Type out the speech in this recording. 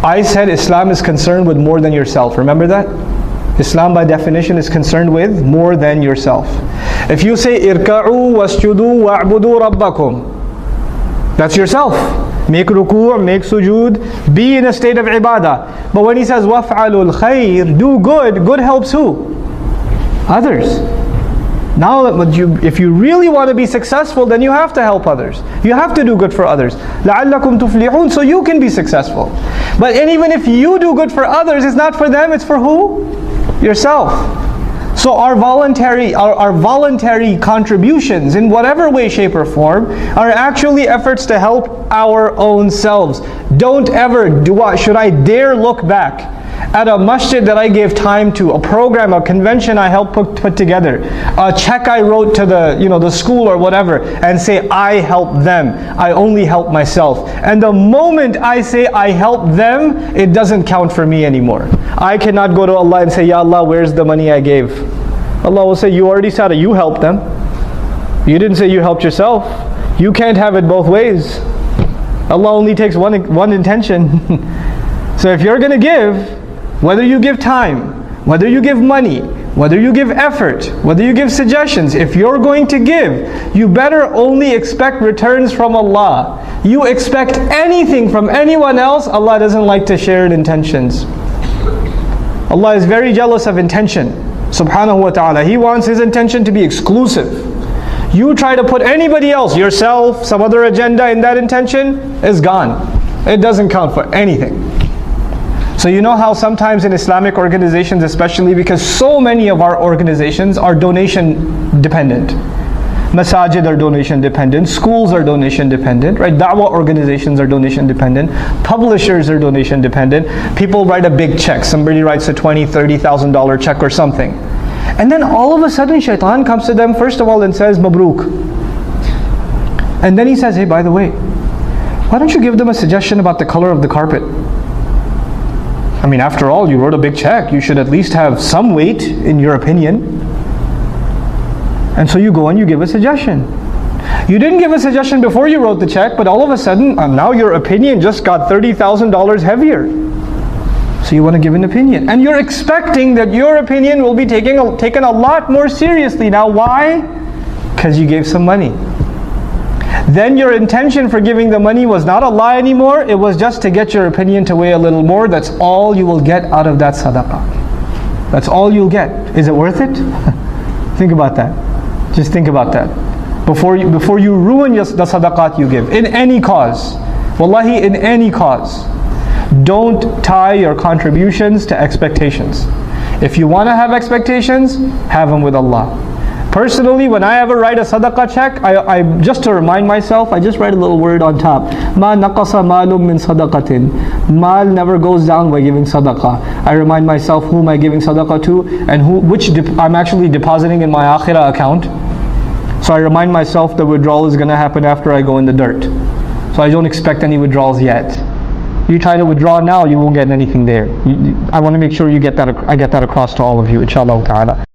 I said Islam is concerned with more than yourself. Remember that? Islam by definition is concerned with more than yourself. If you say irka'u wasjudu wa'budu rabbakum, that's yourself. Make ruku', make sujood, be in a state of ibadah. But when he says waf'alul khair, do good, good helps who? Others. Now, if you really want to be successful, then you have to help others. You have to do good for others. لَعَلَّكُمْ تُفْلِحُونَ, so you can be successful. But even if you do good for others, it's not for them, it's for who? Yourself. So our voluntary contributions in whatever way, shape or form are actually efforts to help our own selves. Don't ever should I dare look back at a masjid that I gave time to, a program, a convention I helped put together, a check I wrote to the school or whatever, and say I helped them. I only help myself. And the moment I say I help them, it doesn't count for me anymore. I cannot go to Allah and say, Ya Allah, where's the money I gave? Allah will say, you already said it, you helped them. You didn't say you helped yourself. You can't have it both ways. Allah only takes one intention. So if you're going to give, whether you give time, whether you give money, whether you give effort, whether you give suggestions, if you're going to give, you better only expect returns from Allah. You expect anything from anyone else, Allah doesn't like to share intentions. Allah is very jealous of intention, subhanahu wa ta'ala. He wants His intention to be exclusive. You try to put anybody else, yourself, some other agenda in that intention, is gone. It doesn't count for anything. So you know how sometimes in Islamic organizations, especially because so many of our organizations are donation dependent. Masajid are donation dependent, schools are donation dependent, right? Da'wah organizations are donation dependent, publishers are donation dependent. People write a big check, somebody writes a $20,000, $30,000 check or something. And then all of a sudden shaitan comes to them first of all and says, Mabruk. And then he says, hey, by the way, why don't you give them a suggestion about the color of the carpet? I mean, after all, you wrote a big check. You should at least have some weight in your opinion. And so you go and you give a suggestion. You didn't give a suggestion before you wrote the check, but all of a sudden, now your opinion just got $30,000 heavier. So you want to give an opinion. And you're expecting that your opinion will be taken a lot more seriously. Now why? Because you gave some money. Then your intention for giving the money was not Allah anymore, it was just to get your opinion to weigh a little more. That's all you will get out of that sadaqah. That's all you'll get. Is it worth it? Think about that. Just think about that. Before you ruin the sadaqat you give, in any cause. Wallahi, in any cause. Don't tie your contributions to expectations. If you want to have expectations, have them with Allah. Personally, when I ever write a sadaqah check, I just to remind myself, I just write a little word on top. Ma naqasa malum min sadaqatin. Mal never goes down by giving sadaqah. I remind myself who am I giving sadaqah to, and which I'm actually depositing in my akhirah account. So I remind myself the withdrawal is going to happen after I go in the dirt. So I don't expect any withdrawals yet. You try to withdraw now, you won't get anything there. I want to make sure I get that across to all of you, inshallah ta'ala.